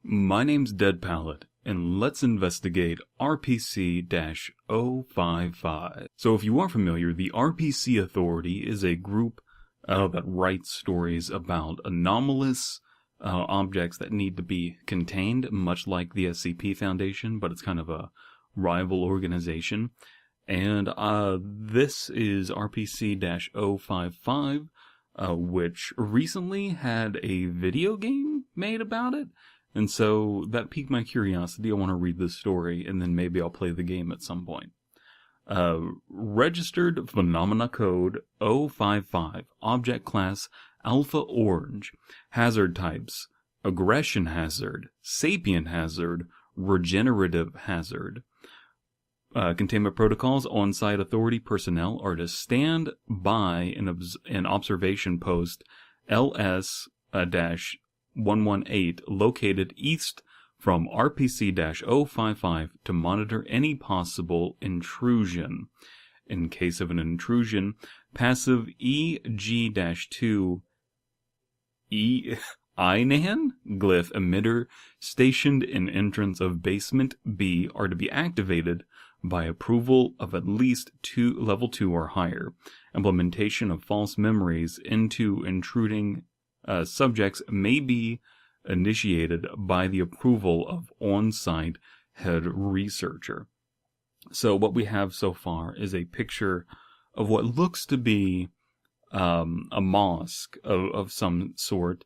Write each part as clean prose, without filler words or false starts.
My name's Dead Pallet, and let's investigate RPC-055. So if you are familiar, the RPC Authority is a group that writes stories about anomalous objects that need to be contained, much like the SCP Foundation, but it's kind of a rival organization. And this is RPC-055, which recently had a video game made about it. And so that piqued my curiosity. I want to read this story, and then maybe I'll play the game at some point. Registered Phenomena Code 055, Object Class Alpha Orange, Hazard Types, Aggression Hazard, Sapient Hazard, Regenerative Hazard. Containment Protocols, on-site authority personnel are to stand by an observation post LS-118 located east from RPC-055 to monitor any possible intrusion. In case of an intrusion, passive EG-2 INAN glyph emitter stationed in entrance of basement B are to be activated by approval of at least level 2 or higher. Implementation of false memories into intruding subjects may be initiated by the approval of on-site head researcher. So what we have so far is a picture of what looks to be a mosque of some sort,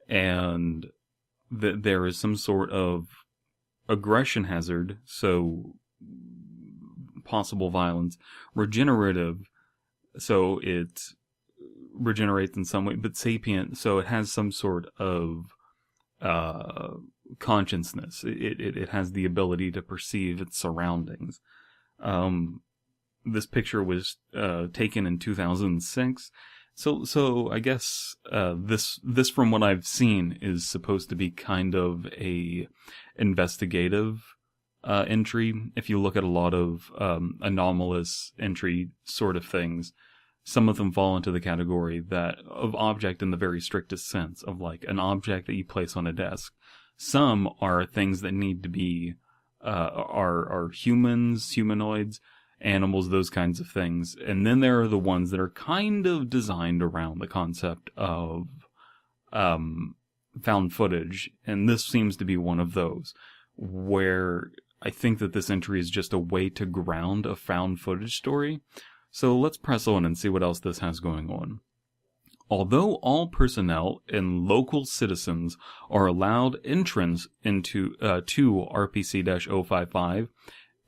and there is some sort of aggression hazard, so possible violence. Regenerative, so it regenerates in some way, but sapient, so it has some sort of consciousness. It has the ability to perceive its surroundings. This picture was taken in 2006. So I guess this from what I've seen is supposed to be kind of a investigative entry. If you look at a lot of anomalous entry sort of things, some of them fall into the category of object in the very strictest sense, of like an object that you place on a desk. Some are things that need to be are humans, humanoids, animals, those kinds of things. And then there are the ones that are kind of designed around the concept of found footage, and this seems to be one of those, where I think that this entry is just a way to ground a found footage story. So let's press on and see what else this has going on. Although all personnel and local citizens are allowed entrance into to RPC-055,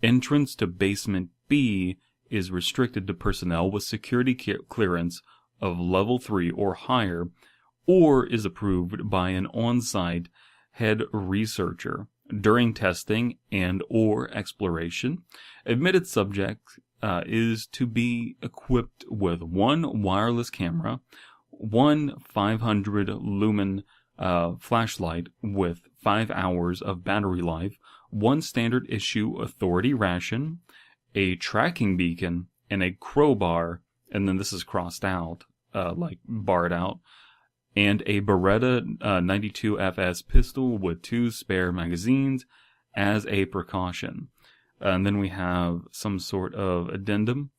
entrance to basement B is restricted to personnel with security clearance of level 3 or higher, or is approved by an on-site head researcher during testing and or exploration. Admitted subject is to be equipped with one wireless camera, one 500 lumen flashlight with 5 hours of battery life, one standard issue authority ration, a tracking beacon, and a crowbar, and then this is crossed out, like barred out, and a Beretta 92FS pistol with 2 spare magazines as a precaution. And then we have some sort of addendum.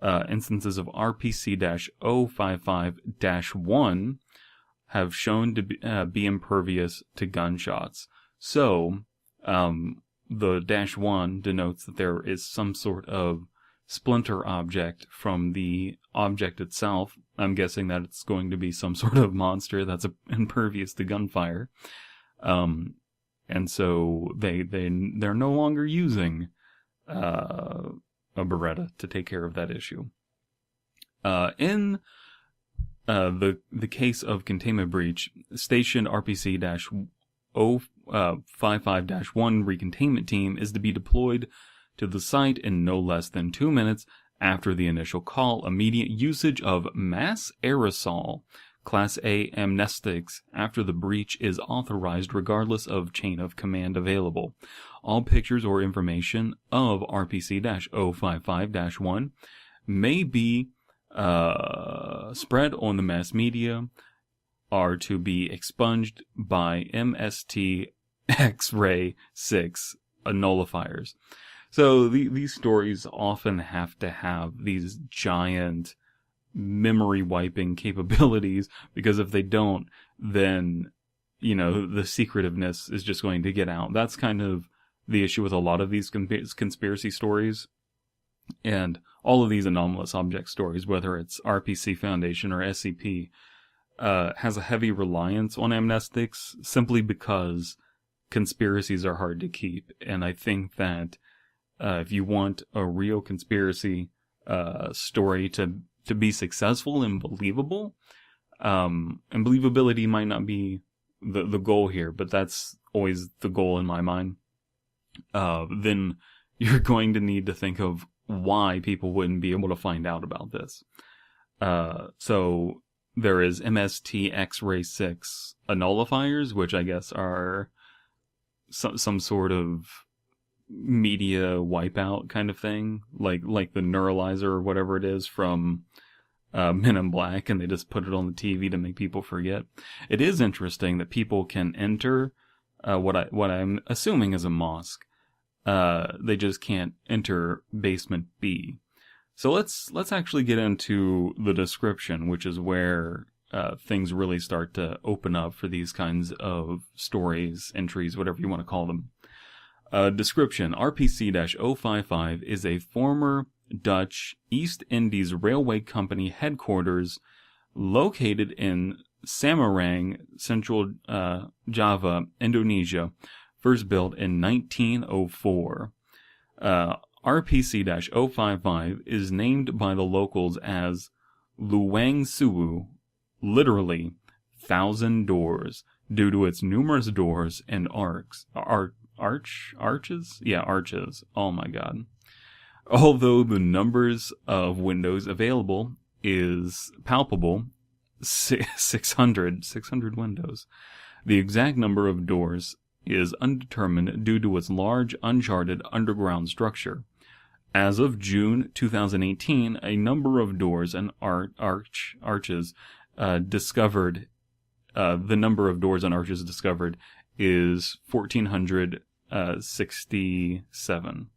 Instances of RPC-055-1 have shown to be impervious to gunshots. So, the -1 denotes that there is some sort of splinter object from the object itself. I'm guessing that it's going to be some sort of monster that's impervious to gunfire. And so they're no longer using a Beretta to take care of that issue. In the case of containment breach, station RPC-055-1 recontainment team is to be deployed to the site in no less than 2 minutes after the initial call. Immediate usage of mass aerosol Class A amnestics after the breach is authorized regardless of chain of command available. All pictures or information of RPC-055-1 may be spread on the mass media, are to be expunged by MST X-ray 6 nullifiers. So these stories often have to have these giant memory wiping capabilities, because if they don't, then, the secretiveness is just going to get out. That's kind of the issue with a lot of these conspiracy stories. And all of these anomalous object stories, whether it's RPC Foundation or SCP, has a heavy reliance on amnestics simply because conspiracies are hard to keep. And I think that if you want a real conspiracy story to be successful and believable, and believability might not be the goal here, but that's always the goal in my mind, then you're going to need to think of why people wouldn't be able to find out about this. So there is MST X-ray 6 nullifiers, which I guess are some sort of media wipeout kind of thing, like the neuralizer or whatever it is from Men in Black, and they just put it on the TV to make people forget. It is interesting that people can enter what I'm assuming is a mosque. They just can't enter basement B. So let's actually get into the description, which is where things really start to open up for these kinds of stories, entries, whatever you want to call them. Description: RPC-055 is a former Dutch East Indies Railway Company headquarters located in Semarang, Central Java, Indonesia, first built in 1904. RPC-055 is named by the locals as Luang Suwu, literally 1,000 doors, due to its numerous doors and arches? Yeah, arches. Oh my god. Although the numbers of windows available is palpable, 600 windows. The exact number of doors is undetermined due to its large, uncharted underground structure. As of June 2018, a number of doors and arches discovered. The number of doors and arches discovered is 1,467.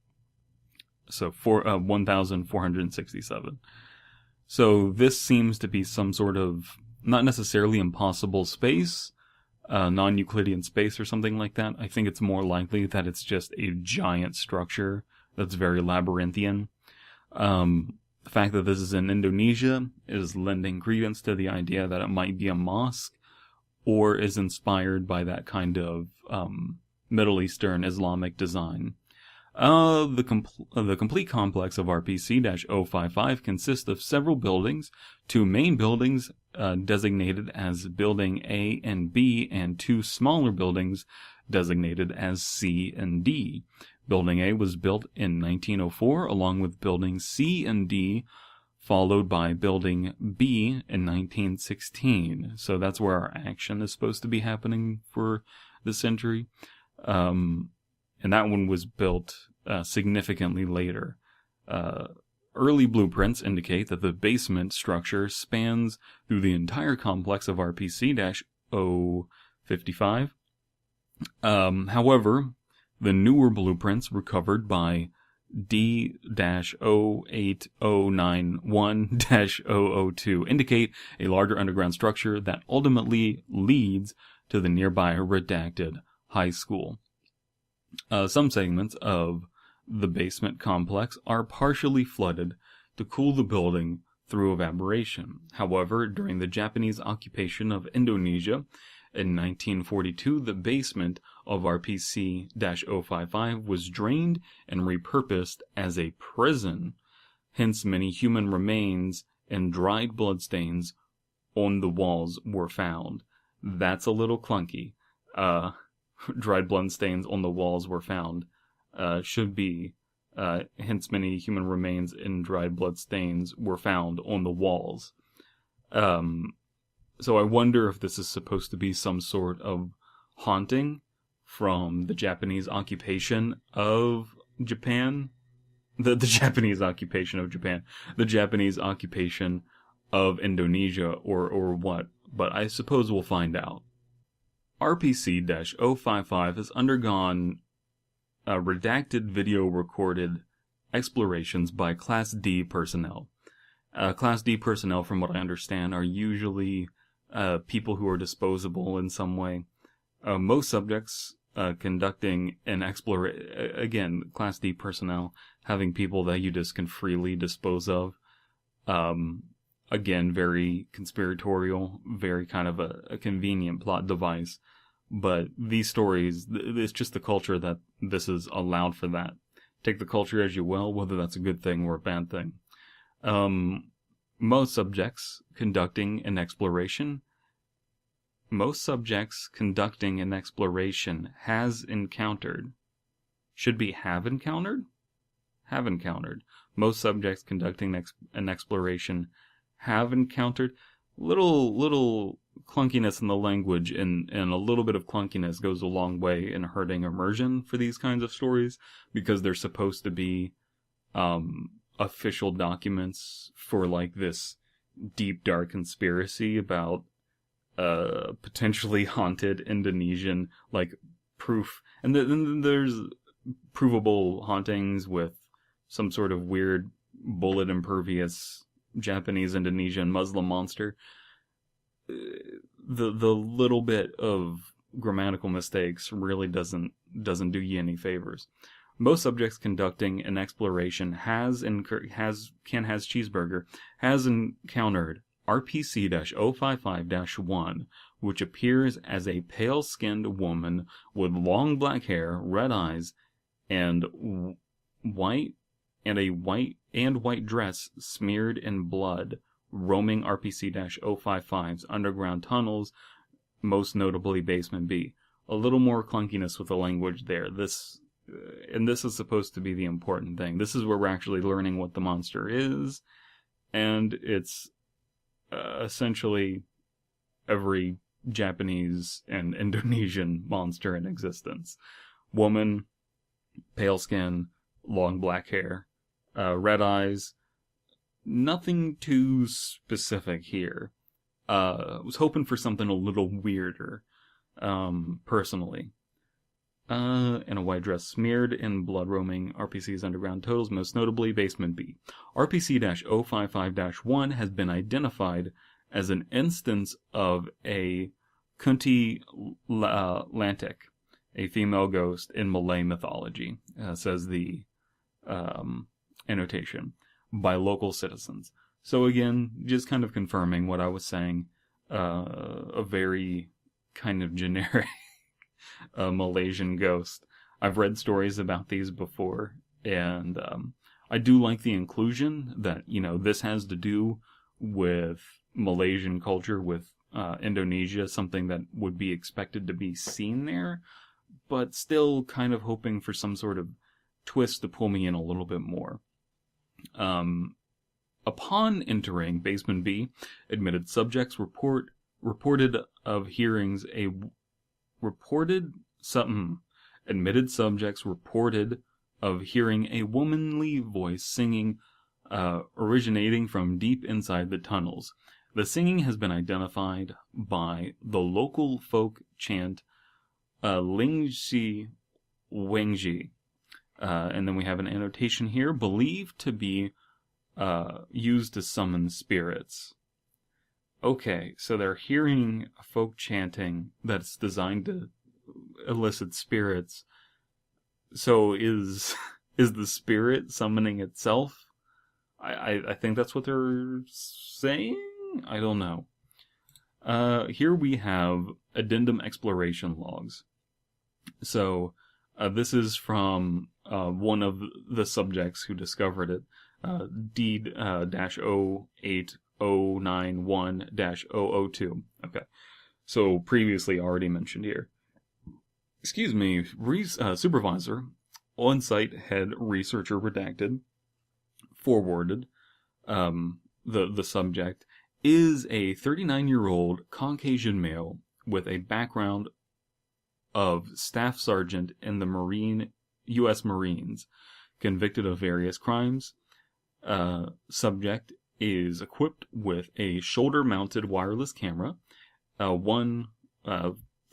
So 1,467. So this seems to be some sort of, not necessarily impossible space, non-Euclidean space or something like that. I think it's more likely that it's just a giant structure that's very labyrinthian. The fact that this is in Indonesia is lending credence to the idea that it might be a mosque, or is inspired by that kind of Middle Eastern Islamic design. The complete complex of RPC-055 consists of several buildings, 2 main buildings designated as Building A and B, and 2 smaller buildings designated as C and D. Building A was built in 1904, along with Buildings C and D, followed by Building B in 1916. So that's where our action is supposed to be happening for this century. And that one was built significantly later. Early blueprints indicate that the basement structure spans through the entire complex of RPC-055. However, the newer blueprints recovered by D-08091-002 indicate a larger underground structure that ultimately leads to the nearby redacted high school. Some segments of the basement complex are partially flooded to cool the building through evaporation. However, during the Japanese occupation of Indonesia in 1942, the basement of RPC-055 was drained and repurposed as a prison. Hence, many human remains and dried bloodstains on the walls were found. That's a little clunky. Dried bloodstains on the walls were found. Should be, hence many human remains and dried bloodstains were found on the walls. So I wonder if this is supposed to be some sort of haunting from the Japanese occupation of Japan. The Japanese occupation of Japan. The Japanese occupation of Indonesia, or what. But I suppose we'll find out. RPC-055 has undergone redacted video recorded explorations by Class D personnel. Class D personnel, from what I understand, are usually people who are disposable in some way. Most subjects conducting an exploration, again, Class D personnel, having people that you just can freely dispose of. Again, very conspiratorial, very kind of a convenient plot device. But these stories, it's just the culture that this is allowed for that. Take the culture as you will, whether that's a good thing or a bad thing. Most subjects conducting an exploration has encountered. Should be have encountered? Have encountered. Most subjects conducting an exploration have encountered. Little clunkiness in the language and a little bit of clunkiness goes a long way in hurting immersion for these kinds of stories, because they're supposed to be official documents for like this deep dark conspiracy about potentially haunted Indonesian, like, proof. And then there's provable hauntings with some sort of weird bullet impervious Japanese Indonesian Muslim monster. The little bit of grammatical mistakes really doesn't do you any favors. Most subjects conducting an exploration has encountered RPC-055-1, which appears as a pale-skinned woman with long black hair, red eyes, and white dress smeared in blood, roaming RPC-055's underground tunnels, most notably Basement B. A little more clunkiness with the language there. This is supposed to be the important thing. This is where we're actually learning what the monster is, and it's essentially every Japanese and Indonesian monster in existence. Woman, pale skin, long black hair, red eyes. Nothing too specific here. I was hoping for something a little weirder, personally. And a white dress smeared in blood, roaming RPC's underground tunnels, most notably Basement B. RPC-055-1 has been identified as an instance of a Kunti Lantik, a female ghost in Malay mythology, says the annotation, by local citizens. So again, just kind of confirming what I was saying, a very kind of generic Malaysian ghost. I've read stories about these before, and I do like the inclusion that, this has to do with Malaysian culture, with Indonesia, something that would be expected to be seen there, but still kind of hoping for some sort of twist to pull me in a little bit more. Upon entering Basement B, admitted subjects reported of hearing a womanly voice singing, originating from deep inside the tunnels. The singing has been identified by the local folk chant, Lingxi Wengji. And then we have an annotation here, believed to be used to summon spirits. Okay, so they're hearing folk chanting that's designed to elicit spirits. So is the spirit summoning itself? I think that's what they're saying? I don't know. Here we have addendum exploration logs. So this is from one of the subjects who discovered it, D-08091-002. Okay, so previously already mentioned here. Excuse me, supervisor, on-site head researcher redacted, forwarded, the subject is a 39-year-old Caucasian male with a background of staff sergeant in the U.S. Marines, convicted of various crimes. Subject is equipped with a shoulder-mounted wireless camera, one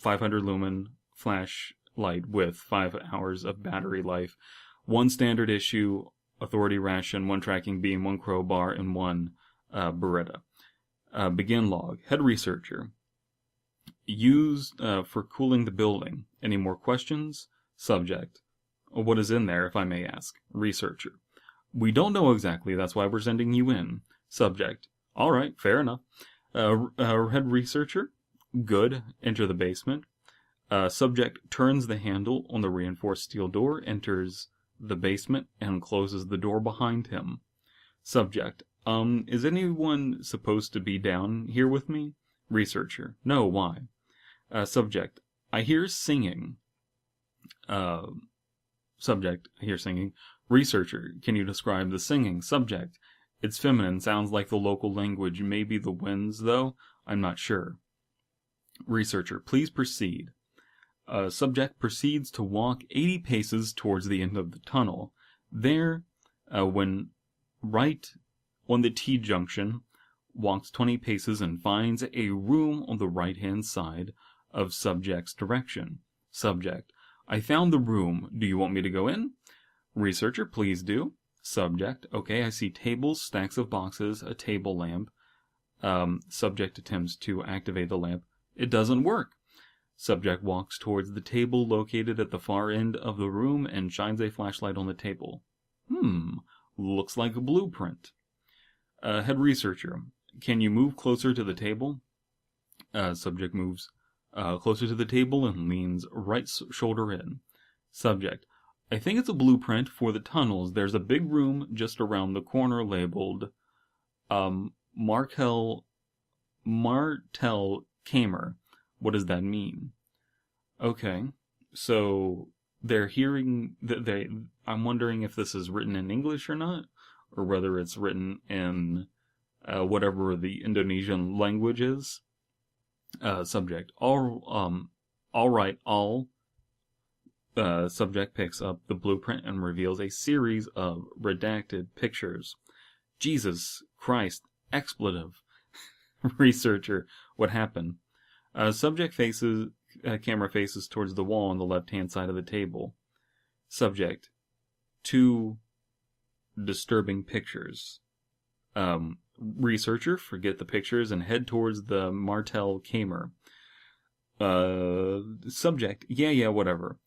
500 lumen flashlight with 5 hours of battery life, 1 standard issue Authority ration, 1 tracking beam, 1 crowbar, and 1 Beretta. Begin log. Head researcher. Used for cooling the building. Any more questions? Subject. What is in there, if I may ask? Researcher. We don't know exactly, that's why we're sending you in. Subject. Alright, fair enough. Head researcher. Good. Enter the basement. Subject turns the handle on the reinforced steel door, enters the basement, and closes the door behind him. Subject. Is anyone supposed to be down here with me? Researcher. No, why? Subject. I hear singing. Subject. I hear singing. Researcher. Can you describe the singing? Subject. It's feminine, sounds like the local language. Maybe the winds, though? I'm not sure. Researcher. Please proceed. Subject proceeds to walk 80 paces towards the end of the tunnel. There, when right on the T-junction, walks 20 paces and finds a room on the right-hand side of Subject's direction. Subject. I found the room. Do you want me to go in? Researcher. Please do. Subject. Okay, I see tables, stacks of boxes, a table lamp. Subject attempts to activate the lamp. It doesn't work. Subject walks towards the table located at the far end of the room and shines a flashlight on the table. Looks like a blueprint. Head researcher. Can you move closer to the table? Subject moves closer to the table and leans right shoulder in. Subject. I think it's a blueprint for the tunnels. There's a big room just around the corner labeled Martel Kamer. What does that mean? Okay, so they're hearing that I'm wondering if this is written in English or not, or whether it's written in whatever the Indonesian language is. Subject. All right. Subject picks up the blueprint and reveals a series of redacted pictures. Jesus Christ! Expletive. Researcher. What happened? Subject camera faces towards the wall on the left-hand side of the table. Subject. 2 disturbing pictures. Researcher, forget the pictures and head towards the Martel Kamer. Subject. Yeah, whatever.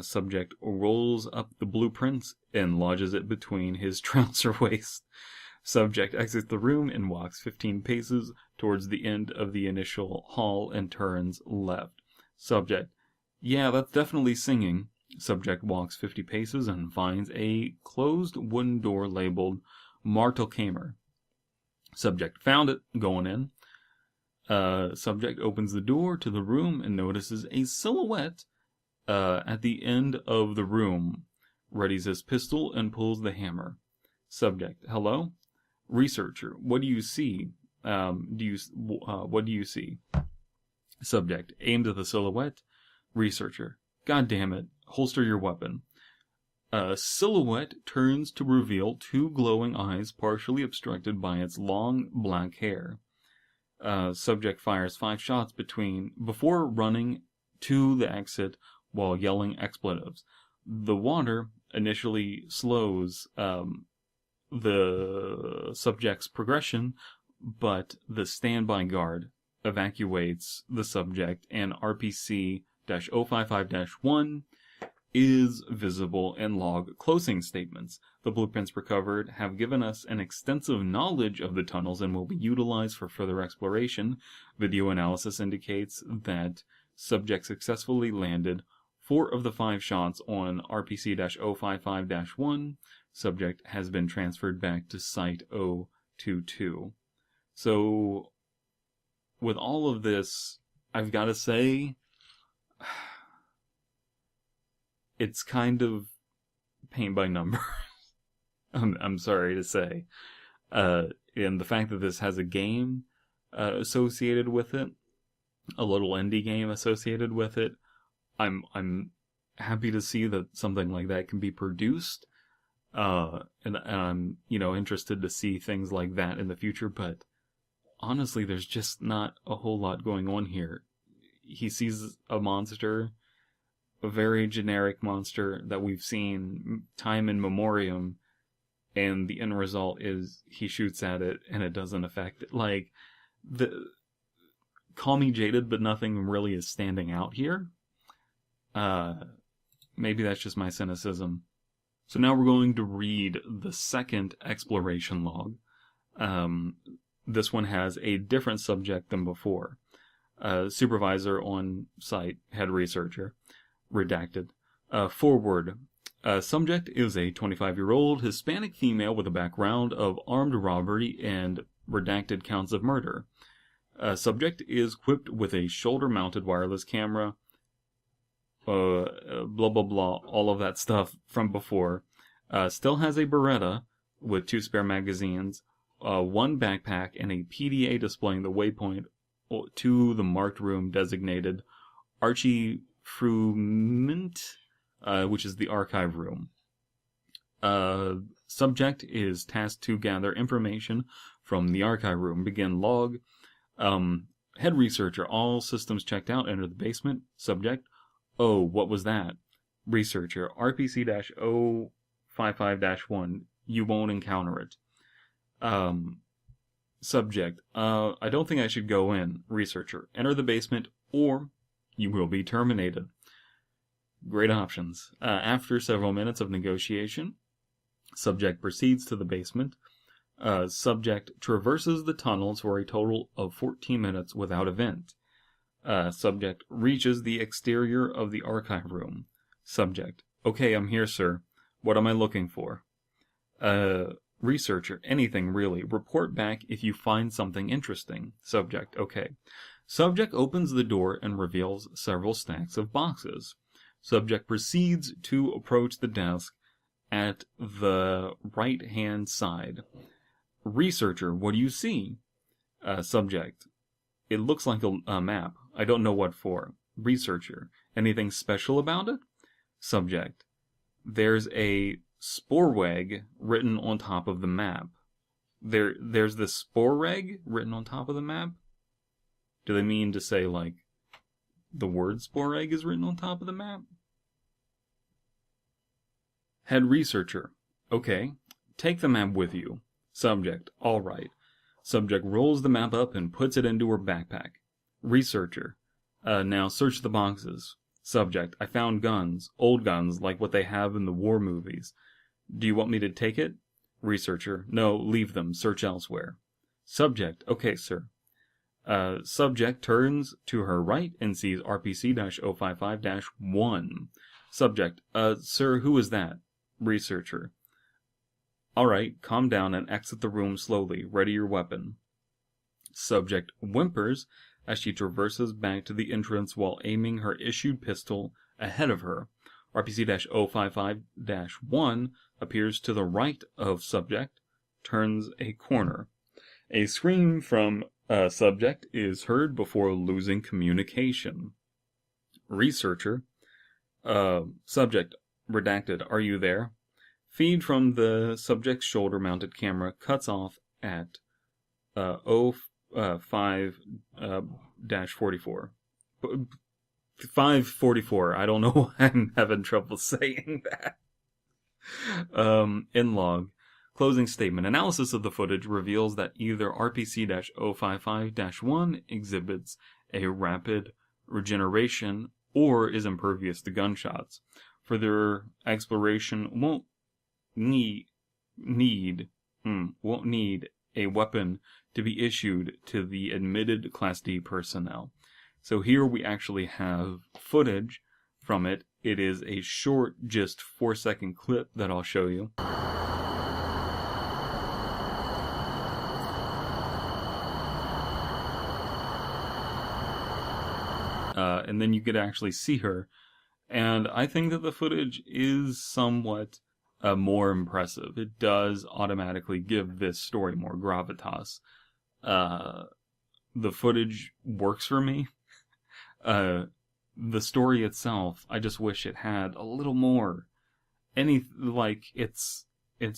Subject rolls up the blueprints and lodges it between his trouser waist. Subject exits the room and walks 15 paces towards the end of the initial hall and turns left. Subject. Yeah, that's definitely singing. Subject walks 50 paces and finds a closed wooden door labeled Martel Kamer. Subject. Found it. Going in. Subject opens the door to the room and notices a silhouette at the end of the room. Readies his pistol and pulls the hammer. Subject. Hello? Researcher. What do you see? What do you see? Subject. Aimed at the silhouette. Researcher. God damn it. Holster your weapon. Silhouette turns to reveal 2 glowing eyes partially obstructed by its long black hair. Subject fires 5 shots before running to the exit while yelling expletives. The water initially slows the subject's progression, but the standby guard evacuates the subject, and RPC-055-1 is visible in log closing statements. The blueprints recovered have given us an extensive knowledge of the tunnels and will be utilized for further exploration. Video analysis indicates that subject successfully landed 4 of the 5 shots on RPC-055-1. Subject has been transferred back to Site 022. So, with all of this, I've got to say, it's kind of paint by numbers. I'm sorry to say. And the fact that this has a game associated with it, a little indie game associated with it, I'm happy to see that something like that can be produced. And I'm, interested to see things like that in the future, but honestly, there's just not a whole lot going on here. he sees a monster, a very generic monster that we've seen time in memoriam, and the end result is he shoots at it and it doesn't affect it. Like, call me jaded, but nothing really is standing out here. Maybe that's just my cynicism. So now we're going to read the second exploration log. This one has a different subject than before. Supervisor on site, head researcher, redacted. Forward. Subject is a 25-year-old Hispanic female with a background of armed robbery and redacted counts of murder. Subject is equipped with a shoulder-mounted wireless camera, blah blah blah, all of that stuff from before. Still has a Beretta with 2 spare magazines, 1 backpack, and a PDA displaying the waypoint to the marked room designated Archivement, which is the archive room. Subject is tasked to gather information from the archive room. Begin log. Head researcher, all systems checked out, enter the basement. Subject, oh, what was that? Researcher, RPC-055-1, you won't encounter it. Subject, I don't think I should go in. Researcher, enter the basement or you will be terminated. Great options. After several minutes of negotiation, subject proceeds to the basement. Subject traverses the tunnels for a total of 14 minutes without event. Subject reaches the exterior of the archive room. Subject, okay, I'm here, sir. What am I looking for? Researcher, anything really. Report back if you find something interesting. Subject, okay. Subject opens the door and reveals several stacks of boxes. Subject proceeds to approach the desk at the right-hand side. Researcher, what do you see? Subject, it looks like a map. I don't know what for. Researcher, anything special about it? Subject, there's a Sporeweg written on top of the map. There's the Sporeweg written on top of the map? Do they mean to say, like, the word Sporeweg is written on top of the map? Head researcher, okay, take the map with you. Subject, all right. Subject rolls the map up and puts it into her backpack. Researcher, now search the boxes. Subject, I found guns, old guns like what they have in the war movies. Do you want me to take it? Researcher, no, leave them, search elsewhere. Subject, okay, sir. Subject turns to her right and sees RPC-055-1. Subject, sir, who is that? Researcher, alright, calm down and exit the room slowly. Ready your weapon. Subject whimpers as she traverses back to the entrance while aiming her issued pistol ahead of her. RPC-055-1 appears to the right of subject, turns a corner. A scream from subject is heard before losing communication. Researcher, subject, redacted, are you there? Feed from the subject's shoulder-mounted camera cuts off at 5-44. 5:44. I don't know why I'm having trouble saying that. In log. Closing statement. Analysis of the footage reveals that either RPC-055-1 exhibits a rapid regeneration or is impervious to gunshots. Further exploration won't need a weapon to be issued to the admitted Class D personnel. So here we actually have footage from it. It is a short, just 4-second clip that I'll show you. And then you could actually see her. And I think that the footage is somewhat more impressive. It does automatically give this story more gravitas. The footage works for me. The story itself, I just wish it had a little more. It's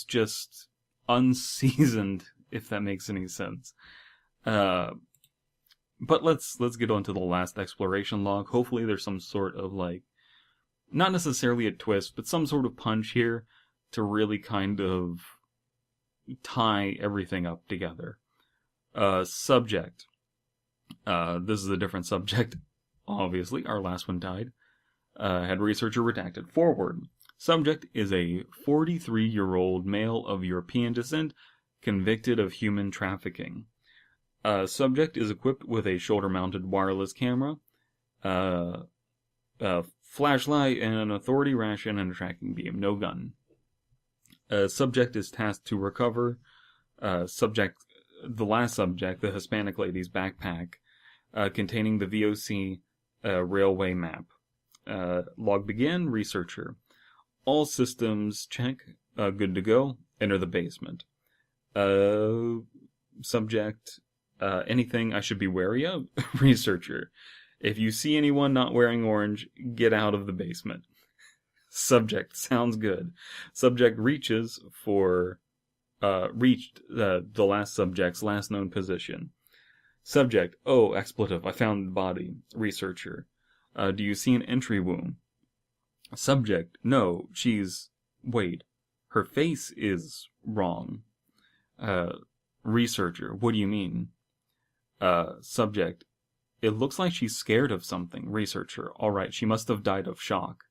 just unseasoned, if that makes any sense. But let's get on to the last exploration log. Hopefully there's some sort of, like, not necessarily a twist, but some sort of punch here to really kind of tie everything up together. Subject. This is a different subject, obviously. Our last one died. Head researcher redacted. Forward. Subject is a 43-year-old male of European descent, convicted of human trafficking. Subject is equipped with a shoulder-mounted wireless camera, flashlight, and an authority ration and a tracking beam. No gun. Subject is tasked to recover the last subject, the Hispanic lady's backpack, containing the VOC railway map. Log begin. Researcher. All systems check. Good to go. Enter the basement. Subject. Anything I should be wary of? Researcher. If you see anyone not wearing orange, get out of the basement. Subject. Sounds good. Subject reached the last subject's last known position. Subject. Oh, expletive. I found the body. Researcher. Do you see an entry wound? Subject. No, wait. Her face is wrong. Researcher. What do you mean? Subject. It looks like she's scared of something. Researcher. Alright, she must have died of shock.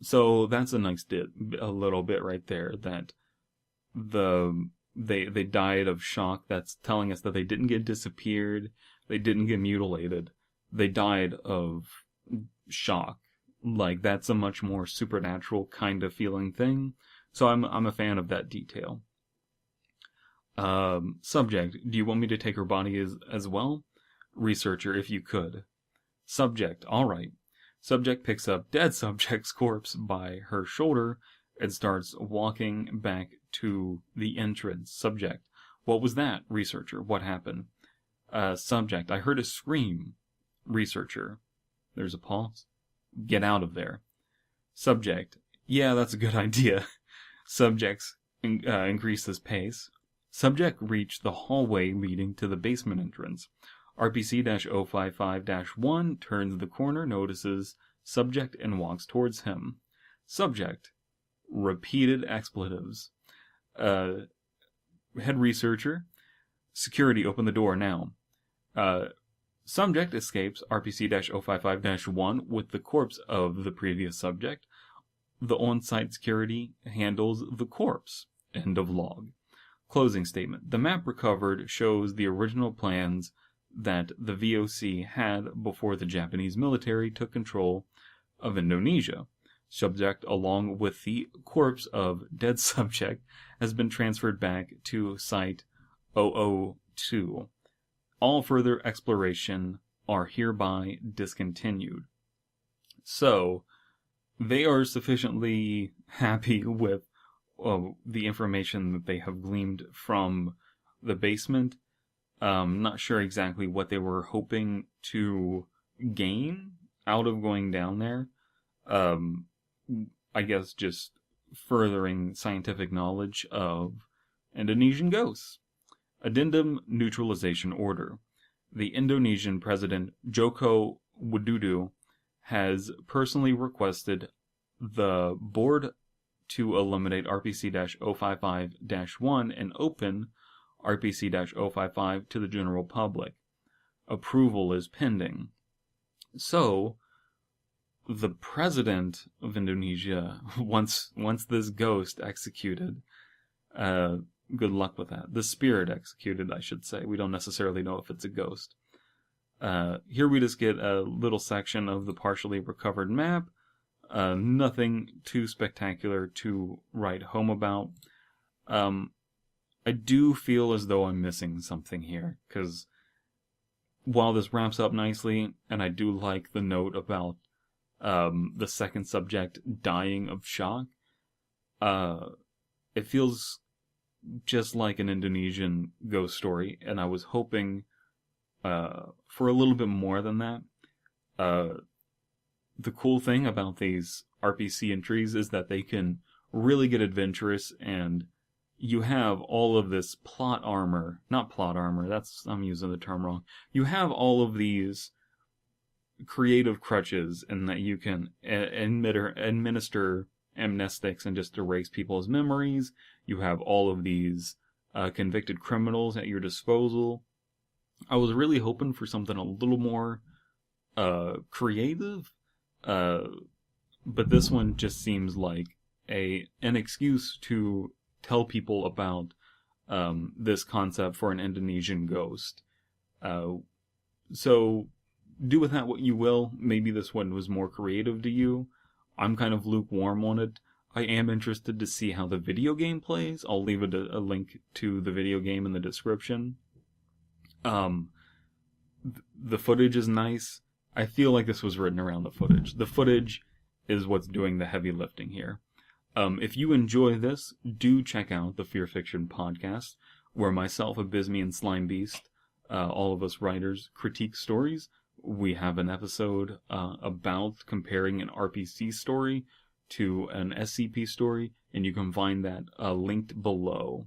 So that's a nice a little bit right there, that they died of shock. That's telling us that they didn't get disappeared, they didn't get mutilated, they died of shock. Like, that's a much more supernatural kind of feeling thing. So I'm a fan of that detail. Subject, do you want me to take her body as well? Researcher, if you could. Subject, alright. Subject picks up dead subject's corpse by her shoulder and starts walking back to the entrance. Subject, what was that? Researcher, what happened? Subject, I heard a scream. Researcher, there's a pause. Get out of there. Subject, yeah, that's a good idea. Subjects increases pace. Subject reached the hallway leading to the basement entrance. RPC-055-1 turns the corner, notices subject, and walks towards him. Subject. Repeated expletives. Head researcher. Security, open the door now. Subject escapes RPC-055-1 with the corpse of the previous subject. The on-site security handles the corpse. End of log. Closing statement. The map recovered shows the original plans that the VOC had before the Japanese military took control of Indonesia. Subject, along with the corpse of dead subject, has been transferred back to Site 002. All further exploration are hereby discontinued. So, they are sufficiently happy with the information that they have gleaned from the basement. Not sure exactly what they were hoping to gain out of going down there. I guess just furthering scientific knowledge of Indonesian ghosts. Addendum Neutralization Order. The Indonesian President Joko Widodo has personally requested the board to eliminate RPC-055-1 and open RPC-055 to the general public. Approval is pending. So, the president of Indonesia wants this ghost executed. Good luck with that. The spirit executed, I should say. We don't necessarily know if it's a ghost. Here we just get a little section of the partially recovered map. Nothing too spectacular to write home about. I do feel as though I'm missing something here, because while this wraps up nicely, and I do like the note about the second subject dying of shock, it feels just like an Indonesian ghost story, and I was hoping for a little bit more than that. The cool thing about these RPC entries is that they can really get adventurous and you have all of this plot armor, not plot armor, I'm using the term wrong. You have all of these creative crutches in that you can administer amnestics and just erase people's memories. You have all of these convicted criminals at your disposal. I was really hoping for something a little more creative, but this one just seems like an excuse to tell people about this concept for an Indonesian ghost. So do with that what you will. Maybe this one was more creative to you. I'm kind of lukewarm on it. I am interested to see how the video game plays. I'll leave a link to the video game in the description. The footage is nice. I feel like this was written around the footage. The footage is what's doing the heavy lifting here. If you enjoy this, do check out the Fear Fiction podcast, where myself, Abysme, and Slime Beast, all of us writers, critique stories. We have an episode about comparing an RPC story to an SCP story, and you can find that linked below.